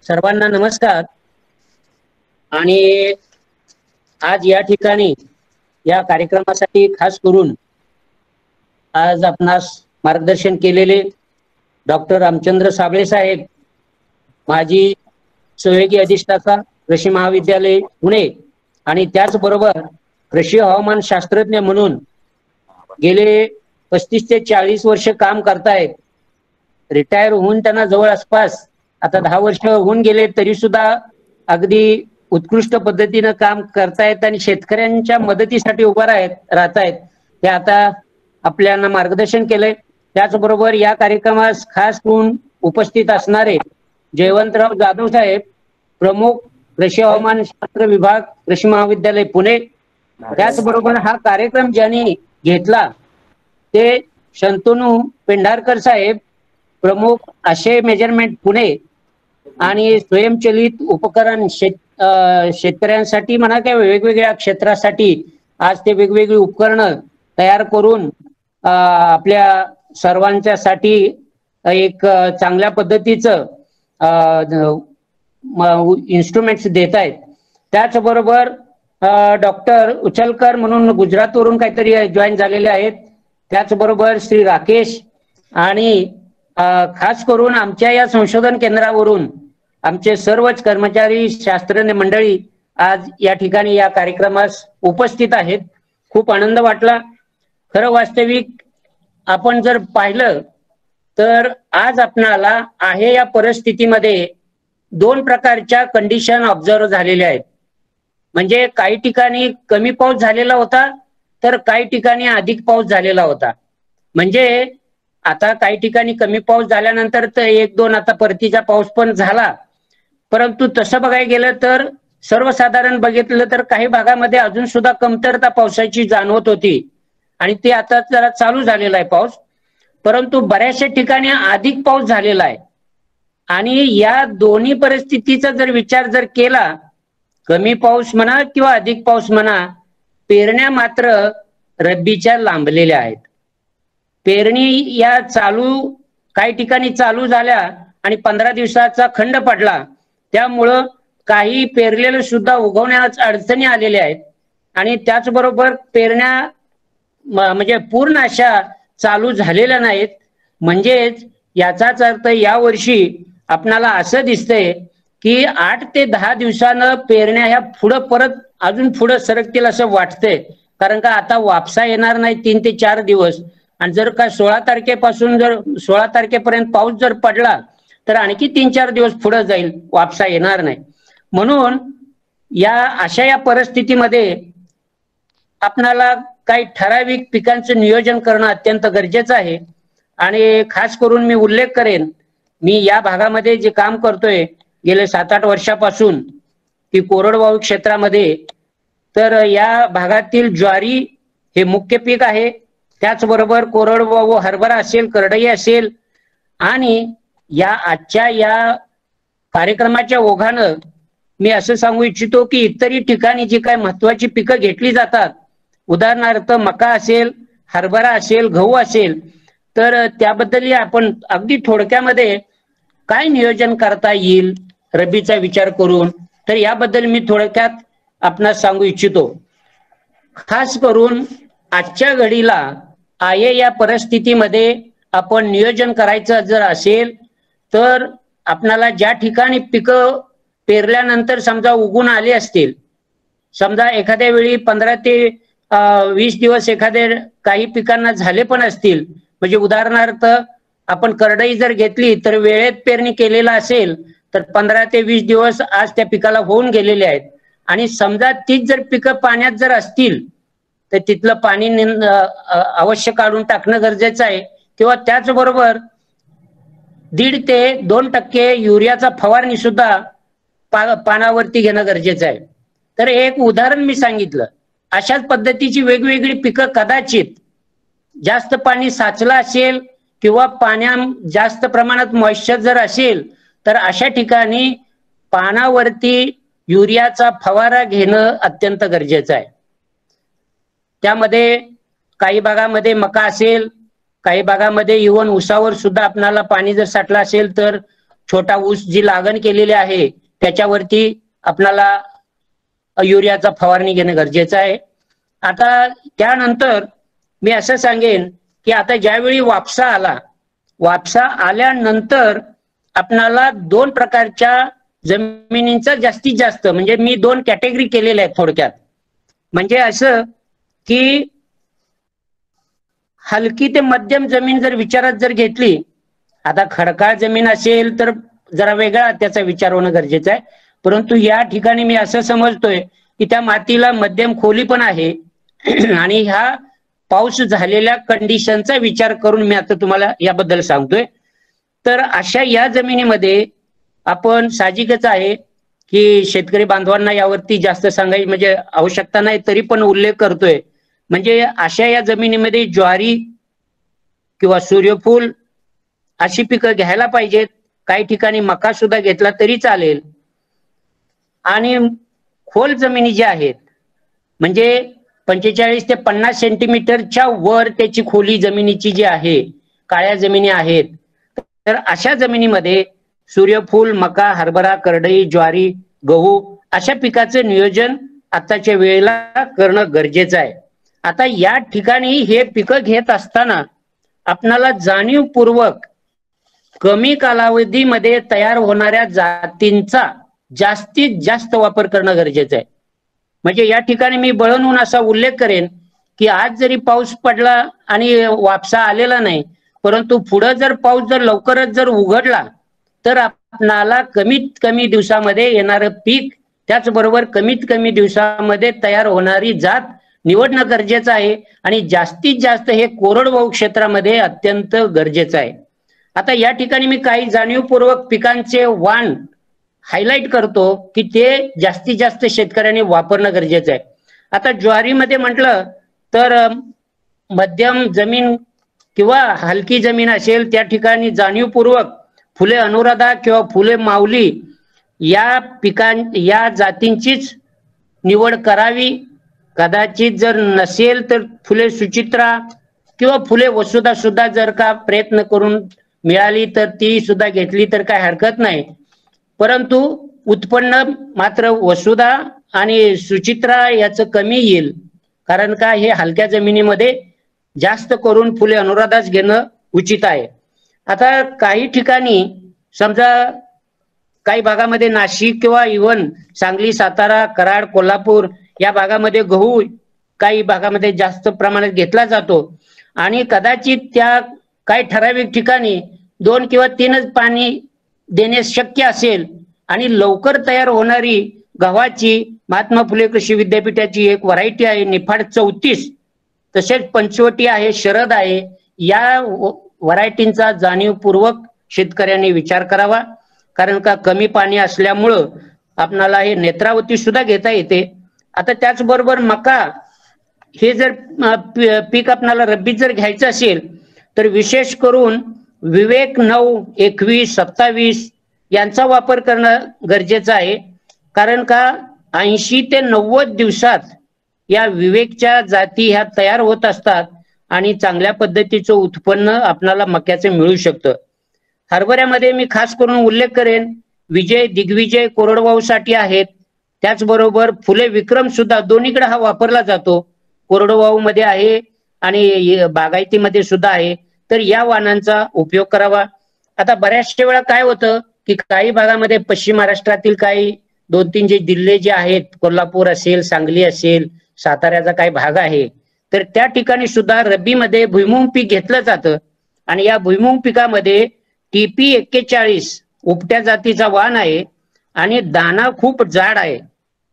सर्वांना नमस्कार। आणि आज या ठिकाणी या कार्यक्रमासाठी खास करून आज आपणास मार्गदर्शन केलेले डॉक्टर रामचंद्र साबळे साहेब, माजी सहयोगी अधिष्ठाता कृषी महाविद्यालय पुणे आणि त्याचबरोबर कृषी हवामान शास्त्रज्ञ म्हणून गेले 35 ते 40 वर्ष काम करतायत। रिटायर होऊन त्यांना जवळपास आता 10 वर्ष होऊन गेले, तरी सुद्धा अगदी उत्कृष्ट पद्धतीनं काम करतायत आणि शेतकऱ्यांच्या मदतीसाठी उभा राहतायत। ते आता आपल्याला मार्गदर्शन केलंय। त्याचबरोबर या कार्यक्रमास खास करून उपस्थित असणारे जयवंतराव जाधव साहेब, प्रमुख कृषी हवामान शास्त्र विभाग कृषी महाविद्यालय पुणे। त्याचबरोबर हा कार्यक्रम ज्यांनी घेतला ते शंतनू पेंढारकर साहेब, प्रमुख आशय मेजरमेंट पुणे आणि स्वयंचलित उपकरण शेतकऱ्यांसाठी म्हणा किंवा वेगवेगळ्या क्षेत्रासाठी आज ते वेगवेगळी उपकरणं तयार करून आपल्या सर्वांच्यासाठी एक चांगल्या पद्धतीचं इन्स्ट्रुमेंट्स देत आहेत। त्याचबरोबर डॉक्टर उचलकर म्हणून गुजरातवरून काहीतरी जॉईन झालेले आहेत। त्याचबरोबर श्री राकेश आणि खास करून आमच्या या संशोधन केंद्रावरून आमचे सर्वच कर्मचारी शास्त्रज्ञ मंडळी आज या ठिकाणी या कार्यक्रमास उपस्थित आहेत। खूप आनंद वाटला। खरं वास्तविक आपण जर पाहिलं तर आज आपणाला आहे या परिस्थितीमध्ये 2 प्रकारच्या कंडिशन ऑब्झर्व झालेल्या आहेत। म्हणजे काही ठिकाणी कमी पाऊस झालेला होता, तर काही ठिकाणी अधिक पाऊस झालेला होता। म्हणजे आता काही ठिकाणी कमी पाऊस झाल्यानंतर तर 1-2 आता परतीचा पाऊस पण झाला, परंतु तसं बघायला गेलं तर सर्वसाधारण बघितलं तर काही भागामध्ये अजून सुद्धा कमतरता पावसाची जाणवत होती आणि ते आता जरा चालू झालेला आहे पाऊस। परंतु बऱ्याचशा ठिकाणी अधिक पाऊस झालेला आहे आणि या दोन्ही परिस्थितीचा जर विचार जर केला, कमी पाऊस म्हणा किंवा अधिक पाऊस म्हणा, पेरण्या मात्र रब्बीच्या लांबलेल्या आहेत। पेरणी या काही ठिकाणी चालू झाल्या आणि 15 दिवसाचा खंड पडला, त्यामुळं काही पेरलेलं सुद्धा उगवण्यास अडचणी आलेल्या आहेत आणि त्याचबरोबर पेरण्या म्हणजे पूर्ण अशा चालू झालेल्या नाहीत। म्हणजेच याचाच अर्थ यावर्षी आपणाला असं दिसतंय की 8 ते 10 दिवसानं पेरण्या ह्या परत अजून पुढे सरकतील असं वाटतंय। कारण का आता वापसा येणार नाही 3 ते 4 दिवस आणि जर का 16 तारखेपासून जर 16 तारखेपर्यंत पाऊस जर पडला तर आणखी 3-4 दिवस पुढे जाईल, वापसा येणार नाही। म्हणून या परिस्थितीमध्ये आपणाला काही ठराविक पिकांचं नियोजन करणं अत्यंत गरजेचं आहे। आणि खास करून मी उल्लेख करेन, मी या भागामध्ये जे काम करतोय गेले 7-8 वर्षापासून की कोरडवाहू क्षेत्रामध्ये, तर या भागातील ज्वारी हे मुख्य पीक आहे। त्याचबरोबर कोरडवाहू हरभरा असेल, करडई असेल आणि आजच्या या कार्यक्रमाच्या ओघानं मी असं सांगू इच्छितो की इतरही ठिकाणी जी काही महत्वाची पिकं घेतली जातात, उदाहरणार्थ मका असेल, हरभरा असेल, गहू असेल, तर त्याबद्दलही आपण अगदी थोडक्यामध्ये काय नियोजन करता येईल रब्बीचा विचार करून, तर याबद्दल मी थोडक्यात आपणास सांगू इच्छितो। खास करून आजच्या घडीला आहे या परिस्थितीमध्ये आपण नियोजन करायचं जर असेल तर आपणाला ज्या ठिकाणी पिकं पेरल्यानंतर समजा उगून आले असतील, समजा एखाद्या वेळी 15 ते 20 दिवस एखाद्या काही पिकांना झाले पण असतील, म्हणजे उदाहरणार्थ आपण करडई जर घेतली तर वेळेत पेरणी केलेला असेल तर 15 ते 20 दिवस आज त्या पिकाला होऊन गेलेले आहेत। आणि समजा तीच जर पिकं पाण्यात जर असतील तर तिथलं पाणी अवश्य काढून टाकणं गरजेचं आहे, किंवा त्याचबरोबर 1.5 ते 2% युरियाचा फवारणी सुद्धा पानावरती घेणं गरजेचं आहे। तर एक उदाहरण मी सांगितलं, अशाच पद्धतीची वेगवेगळी पिकं कदाचित जास्त पाणी साचलं असेल किंवा पाण्यात जास्त प्रमाणात मॉइश्चर जर असेल तर अशा ठिकाणी पानावरती युरियाचा फवारा घेणं अत्यंत गरजेचं आहे। त्यामध्ये काही भागामध्ये मका असेल, काही भागामध्ये इव्हन ऊसावर सुद्धा आपल्याला पाणी जर साठलं असेल तर छोटा ऊस जी लागण केलेली आहे त्याच्यावरती आपल्याला युरियाचा फवारणी घेणं गरजेचं आहे. आता त्यानंतर मी असं सांगेन की आता ज्यावेळी वापसा आल्यानंतर आपणाला 2 प्रकारच्या जमिनींचा जास्तीत जास्त म्हणजे मी 2 कॅटेगरी केलेल्या आहेत थोडक्यात. म्हणजे असं की हलकी ते मध्यम जमीन जर विचारात जर घेतली, आता खडकाळ जमीन असेल तर जरा वेगळा त्याचा विचार होणं गरजेचं आहे. परंतु या ठिकाणी मी असं समजतोय की त्या मातीला मध्यम खोली पण आहे आणि ह्या पाऊस झालेल्या कंडिशनचा विचार करून मी आता तुम्हाला याबद्दल सांगतोय. तर अशा या जमिनीमध्ये आपण साहजिकच आहे की शेतकरी बांधवांना यावरती जास्त सांगायची म्हणजे आवश्यकता नाही, तरी पण उल्लेख करतोय. म्हणजे अशा या जमिनीमध्ये ज्वारी किंवा सूर्यफूल अशी पिकं घ्यायला पाहिजेत. काही ठिकाणी मका सुद्धा घेतला तरी चालेल. आणि खोल जमिनी ज्या आहेत म्हणजे 45 ते 50 सेंटीमीटरच्या वर त्याची खोली जमिनीची जी आहे, काळ्या जमिनी आहेत, तर अशा जमिनीमध्ये सूर्यफूल, मका, हरभरा, करडई, ज्वारी, गहू अशा पिकाचं नियोजन आताच्या वेळेला करणं गरजेचं आहे. आता या ठिकाणी हे पिकं घेत असताना आपणाला जाणीवपूर्वक कमी कालावधीमध्ये तयार होणाऱ्या जातींचा जास्तीत जास्त वापर करणं गरजेचं आहे. म्हणजे या ठिकाणी मी बळवून असा उल्लेख करेन की आज जरी पाऊस पडला आणि वापसा आलेला नाही, परंतु पुढे जर पाऊस जर लवकरच जर उघडला तर आपणाला कमीत कमी दिवसामध्ये येणारं पीक, त्याचबरोबर कमीत कमी दिवसामध्ये तयार होणारी जात निवडणं गरजेचं आहे आणि जास्तीत जास्त हे कोरडवाहू क्षेत्रामध्ये अत्यंत गरजेचं आहे. आता या ठिकाणी मी काही जाणीवपूर्वक पिकांचे वाण हायलाइट करतो की ते जास्तीत जास्त शेतकऱ्यांनी वापरणं गरजेचं आहे. आता ज्वारीमध्ये म्हटलं तर मध्यम जमीन किंवा हलकी जमीन असेल त्या ठिकाणी जाणीवपूर्वक फुले अनुराधा किंवा फुले माऊली या जातींचीच निवड करावी. कदाचित जर नसेल तर फुले सुचित्रा किंवा फुले वसुधा सुद्धा जर का प्रयत्न करून मिळाली तर ती सुद्धा घेतली तर काय हरकत नाही. परंतु उत्पन्न मात्र वसुधा आणि सुचित्रा याचं कमी येईल, कारण का हे हलक्या जमिनीमध्ये जास्त करून फुले अनुराधाच घेणं उचित आहे. आता काही ठिकाणी समजा काही भागामध्ये नाशिक किंवा इव्हन सांगली, सातारा, कराड, कोल्हापूर या भागामध्ये गहू काही भागामध्ये जास्त प्रमाणात घेतला जातो आणि कदाचित त्या काही ठराविक ठिकाणी 2 किंवा 3च पाणी देणे शक्य असेल आणि लवकर तयार होणारी गव्हाची महात्मा फुले कृषी विद्यापीठाची एक व्हरायटी आहे निफाड 34, तसेच पंचवटी आहे, शरद आहे. या व्हरायटींचा जाणीवपूर्वक शेतकऱ्यांनी विचार करावा, कारण का कमी पाणी असल्यामुळं आपणाला हे नेत्रावती सुद्धा घेता येते. आता त्याचबरोबर मका हे जर पीक आपल्याला रब्बीत जर घ्यायचं असेल तर विशेष करून विवेक 9, 21, 27 यांचा वापर करणं गरजेचं आहे. कारण का 80 ते 90 दिवसात या विवेकच्या जाती ह्या तयार होत असतात आणि चांगल्या पद्धतीचं उत्पन्न आपल्याला मक्याचं मिळू शकतं. हरभऱ्यामध्ये मी खास करून उल्लेख करेन विजय, दिग्विजय कोरडवाहूसाठी आहेत. त्याचबरोबर फुले विक्रम सुद्धा दोन्हीकडे हा वापरला जातो, कोरडवाहू मध्ये आहे आणि बागायतीमध्ये सुद्धा आहे. तर या वाणांचा उपयोग करावा. आता बऱ्याचशा वेळा काय होतं की काही भागामध्ये पश्चिम महाराष्ट्रातील काही 2-3 जे जिल्हे जे आहेत, कोल्हापूर असेल, सांगली असेल, साताऱ्याचा काही भाग आहे, तर त्या ठिकाणी सुद्धा रब्बीमध्ये भुईमुग पीक घेतलं जातं आणि या भुईमुग पिकामध्ये TP 41 उपट्या जातीचा वाण आहे आणि दाना खूप जाड आहे.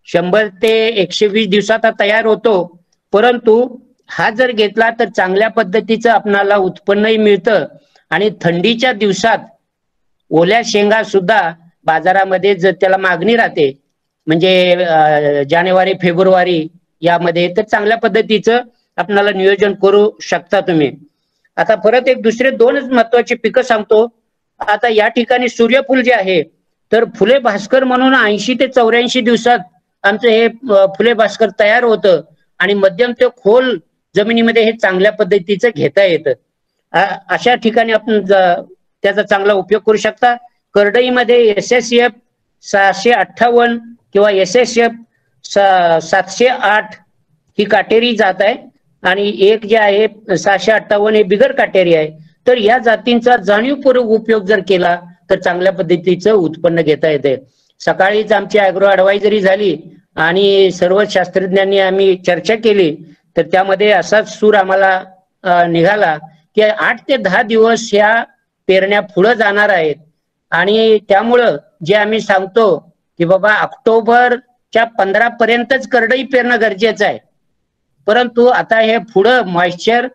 100 ते 120 दिवसात तयार होतो. परंतु हा जर घेतला तर चांगल्या पद्धतीचं आपणाला उत्पन्नही मिळतं आणि थंडीच्या दिवसात ओल्या शेंगा सुद्धा बाजारामध्ये जर त्याला मागणी राहते, म्हणजे जानेवारी फेब्रुवारी यामध्ये, तर चांगल्या पद्धतीचं आपल्याला नियोजन करू शकता तुम्ही. आता परत एक दुसरे 2च महत्वाचे पिकं सांगतो. आता या ठिकाणी सूर्यफूल जे आहे तर फुले भास्कर म्हणून 80 ते 84 दिवसात आमचं हे फुले भास्कर तयार होतं आणि मध्यम ते खोल जमिनीमध्ये हे चांगल्या पद्धतीचं घेता येतं. अशा ठिकाणी आपण त्याचा चांगला उपयोग करू शकता. करडईमध्ये SSF 658 किंवा SSF 708 ही काटेरी जात आहे आणि एक जे आहे 658 हे बिगर काटेरी आहे. तर या जातींचा जाणीवपूर्वक उपयोग जर केला तर चांगल्या पद्धतीचं उत्पन्न घेता येते. सकाळीच आमची ॲग्रो ॲडवायझरी झाली आणि सर्व शास्त्रज्ञांनी आम्ही चर्चा केली, तर त्यामध्ये असाच सूर आम्हाला निघाला की 8 ते 10 दिवस ह्या पेरण्या पुढे जाणार आहेत. आणि त्यामुळं जे आम्ही सांगतो की बाबा ऑक्टोबरच्या 15 पर्यंतच करडई पेरणं गरजेचं आहे, परंतु आता हे पुढं मॉइश्चर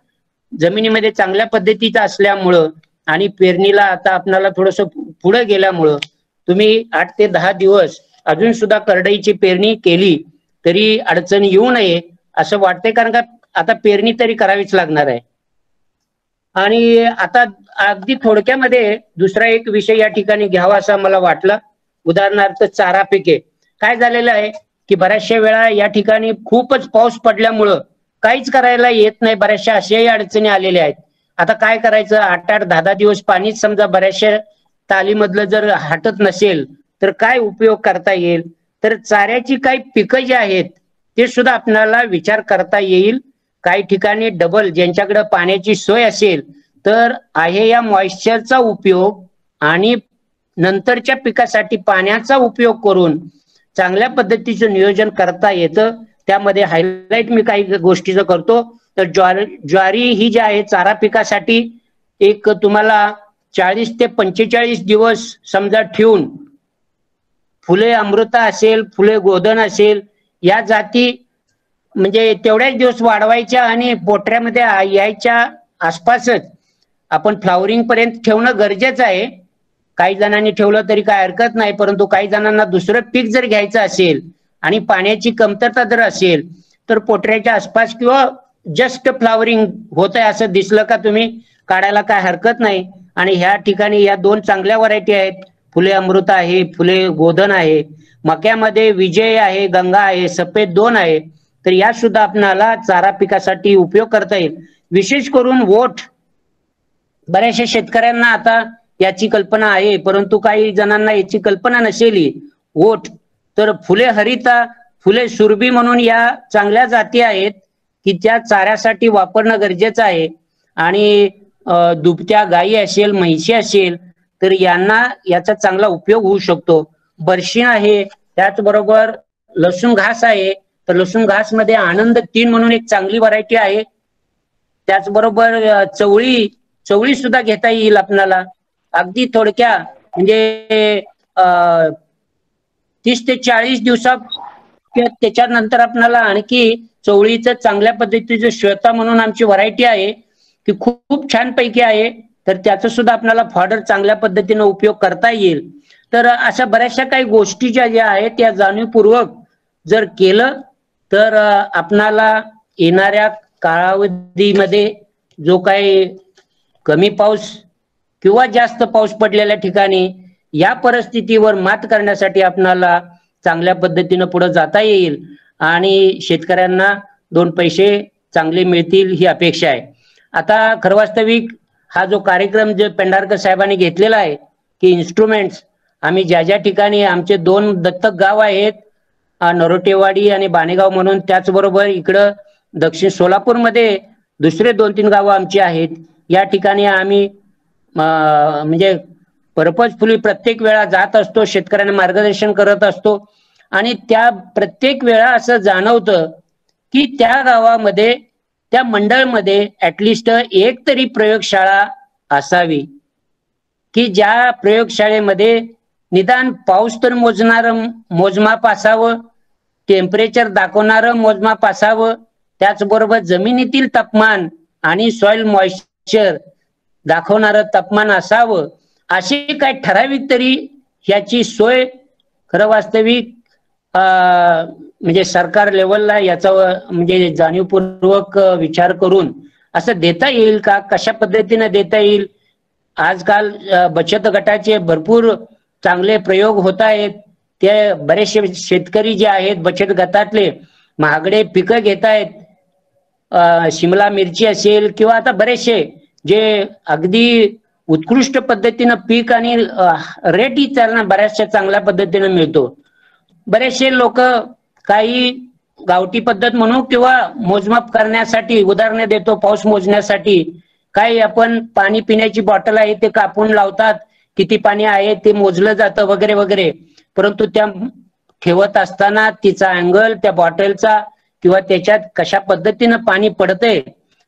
जमिनीमध्ये चांगल्या पद्धतीचं असल्यामुळं आणि पेरणीला आता आपल्याला थोडस पुढे गेल्यामुळं तुम्ही 8 ते 10 दिवस अजून सुद्धा करडईची पेरणी केली तरी अडचण येऊ नये असं वाटतंय, कारण का आता पेरणी तरी करावीच लागणार आहे. आणि आता अगदी थोडक्यामध्ये दुसरा एक विषय या ठिकाणी घ्यावा असं मला वाटलं. उदाहरणार्थ चारा पिके. काय झालेलं आहे की बऱ्याचशा वेळा या ठिकाणी खूपच पाऊस पडल्यामुळं काहीच करायला येत नाही, बऱ्याचशा अशाही अडचणी आलेल्या आहेत. आता काय करायचं, 8-8, 10-10 दिवस पाणीच समजा बऱ्याचशा तालीमधलं जर हटत नसेल तर काय उपयोग करता येईल. तर चाऱ्याची काही पिकं जी आहेत ते सुद्धा आपल्याला विचार करता येईल. काही ठिकाणी डबल ज्यांच्याकडे पाण्याची सोय असेल तर आहे या मॉइश्चरचा उपयोग आणि नंतरच्या पिकासाठी पाण्याचा उपयोग करून चांगल्या पद्धतीचं नियोजन करता येतं. त्यामध्ये हायलाईट मी काही गोष्टीचं करतो. तर ज्वारी ही जी आहे चारा पिकासाठी एक तुम्हाला 40 ते 45 दिवस समजा ठेवून फुले अमृता असेल, फुले गोधन असेल, या जाती म्हणजे तेवढ्याच दिवस वाढवायच्या आणि पोटऱ्यामध्ये यायच्या आसपासच आपण फ्लावरिंग पर्यंत ठेवणं गरजेचं आहे. काही जणांनी ठेवलं तरी काय हरकत नाही, परंतु काही जणांना दुसरं पीक जर घ्यायचं असेल आणि पाण्याची कमतरता जर असेल तर पोटऱ्याच्या आसपास किंवा जस्ट फ्लावरिंग होत आहे असं दिसलं का तुम्ही काढायला काय हरकत नाही. आणि ह्या ठिकाणी या 2 चांगल्या व्हरायटी आहेत, फुले अमृता आहे, फुले गोधन आहे. मक्यामध्ये विजय आहे, गंगा आहे, सफेद 2 आहे. तर या सुद्धा आपल्याला चारा पिकासाठी उपयोग करता येईल. विशेष करून वोट, बऱ्याचशा शेतकऱ्यांना आता याची कल्पना आहे परंतु काही जणांना याची कल्पना नसेल. वोट तर फुले हरिता, फुले सुरभी म्हणून या चांगल्या जाती आहेत की त्या चाऱ्यासाठी वापरणं गरजेचं आहे. आणि दुभत्या गायी असेल, म्हैशी असेल तर यांना याचा चांगला उपयोग होऊ शकतो. बर्शिण आहे, त्याचबरोबर लसूण घास आहे. तर लसूण घास मध्ये आनंद 3 म्हणून एक चांगली व्हरायटी आहे. त्याचबरोबर चवळी सुद्धा घेता येईल आपल्याला. अगदी थोडक्या म्हणजे 30 ते 40 दिवसात त्याच्यानंतर आपल्याला आणखी चवळीचं चांगल्या पद्धतीचं श्वेता म्हणून आमची व्हरायटी आहे की खूप छान पैकी आहे. तर त्याचं सुद्धा आपल्याला फॉडर चांगल्या पद्धतीने उपयोग करता येईल. तर अशा बऱ्याचशा काही गोष्टी ज्या आहेत त्या जाणीवपूर्वक जर केलं तर आपणाला येणाऱ्या कालावधीमध्ये जो काही कमी पाऊस किंवा जास्त पाऊस पडलेल्या ठिकाणी या परिस्थितीवर मात करण्यासाठी आपणाला चांगल्या पद्धतीने पुढे जाता येईल आणि शेतकऱ्यांना 2 पैसे चांगले मिळतील ही अपेक्षा आहे. आता खरं वास्तविक हा जो कार्यक्रम जो पेंढारकर साहेबांनी घेतलेला आहे की इन्स्ट्रुमेंट्स, आम्ही ज्या ठिकाणी आमचे 2 दत्तक गाव आहेत, नरोटेवाडी आणि बाणेगाव म्हणून, त्याचबरोबर इकडं दक्षिण सोलापूरमध्ये दुसरे 2-3 गावं आमची आहेत. या ठिकाणी आम्ही म्हणजे पर्पजफुली प्रत्येक वेळा जात असतो, शेतकऱ्यांना मार्गदर्शन करत असतो आणि त्या प्रत्येक वेळा असं जाणवतं की त्या गावामध्ये, त्या मंडळमध्ये ऍटलिस्ट एक तरी प्रयोगशाळा असावी की ज्या प्रयोगशाळेमध्ये निदान पाऊस तर मोजणारं मोजमाप असावं, टेम्परेचर दाखवणारं मोजमाप असावं, त्याचबरोबर जमिनीतील तापमान आणि सॉइल मॉइश्चर दाखवणारं तापमान असावं. अशी काय ठराविक तरी ह्याची सोय खरं वास्तविक म्हणजे सरकार लेवलला याचा म्हणजे जाणीवपूर्वक विचार करून असं देता येईल का, कशा पद्धतीने देता येईल. आजकाल बचत गटाचे भरपूर चांगले प्रयोग होत आहेत. ते बरेचसे शेतकरी जे आहेत बचत गटातले महागडे पिकं घेत आहेत, शिमला मिरची असेल किंवा आता बरेचसे जे अगदी उत्कृष्ट पद्धतीनं पीक आणि रेटही त्यांना बऱ्याचशा चांगल्या पद्धतीने मिळतो. बरेचसे लोक काही गावठी पद्धत म्हणू किंवा मोजमाप करण्यासाठी उदाहरणे देतो, पाऊस मोजण्यासाठी काही आपण पाणी पिण्याची बॉटल आहे ते कापून लावतात, किती पाणी आहे ते मोजलं जातं वगैरे वगैरे. परंतु त्या ठेवत असताना तिचा अँगल त्या बॉटलचा किंवा त्याच्यात कशा पद्धतीनं पाणी पडतंय,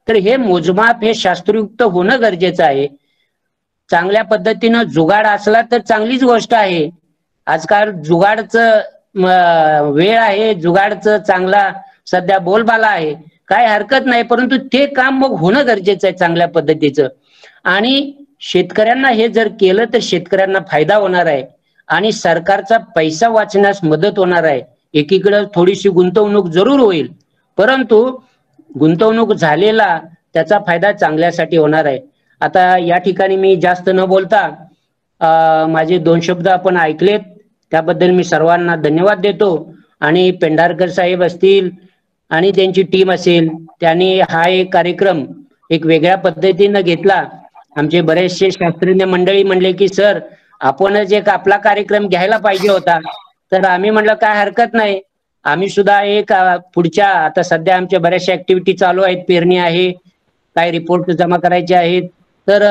तर हे मोजमाप हे शास्त्रयुक्त होणं गरजेचं आहे. चांगल्या पद्धतीनं जुगाड असला तर चांगलीच गोष्ट आहे. आजकाल जुगाडचं वेळ आहे, जुगाडचं चांगला सध्या बोलबाला आहे, काय हरकत नाही. परंतु ते काम मग होणं गरजेचं आहे चांगल्या पद्धतीचं. आणि शेतकऱ्यांना हे जर केलं तर शेतकऱ्यांना फायदा होणार आहे आणि सरकारचा पैसा वाचण्यास मदत होणार आहे. एकीकडे थोडीशी गुंतवणूक जरूर होईल, परंतु गुंतवणूक झालेला त्याचा फायदा चांगल्यासाठी होणार आहे. आता या ठिकाणी मी जास्त न बोलता माझे 2 शब्द आपण ऐकलेत त्याबद्दल मी सर्वांना धन्यवाद देतो. आणि पेंढारकर साहेब असतील आणि त्यांची टीम असेल, त्यांनी हा एक कार्यक्रम एक वेगळ्या पद्धतीनं घेतला. आमचे बरेचसे शास्त्रज्ञ मंडळी म्हणले की सर आपणच एक आपला कार्यक्रम घ्यायला पाहिजे होता. तर आम्ही म्हणलं काय हरकत नाही, आम्ही सुद्धा एक पुढच्या आता सध्या आमच्या बऱ्याचशा ऍक्टिव्हिटी चालू आहेत, पेरणी आहे, काय रिपोर्ट जमा करायचे आहेत. तर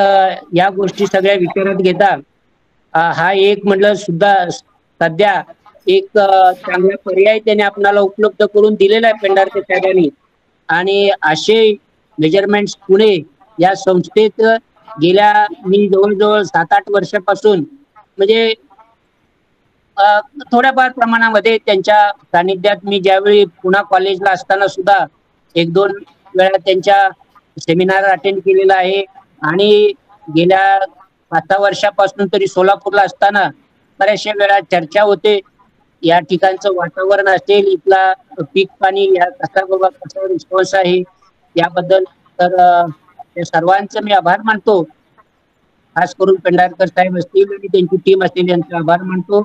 या गोष्टी सगळ्या विचारात घेता हा एक म्हटलं सुद्धा सध्या एक चांगला पर्याय त्याने आपल्याला उपलब्ध करून दिलेला आहे पेंढारकर साहेबांनी. आणि असे मेजरमेंट पुणे या संस्थेत गेल्या मी जवळजवळ 7-8 वर्षापासून म्हणजे थोड्याफार प्रमाणामध्ये त्यांच्या सानिध्यात मी ज्यावेळी पुणा कॉलेजला असताना सुद्धा 1-2 वेळा त्यांच्या सेमिनार अटेंड केलेला आहे. आणि गेल्या 5-6 वर्षापासून तरी सोलापूरला असताना बऱ्याचशा वेळा चर्चा होते. या ठिकाणचं वातावरण असेल, इथला पीक पाणी या कसा रिस्पॉन्स आहे याबद्दल. तर त्या सर्वांचे मी आभार मानतो. खास करून पेंढारकर साहेब असतील आणि त्यांची टीम असतील यांचा आभार मानतो.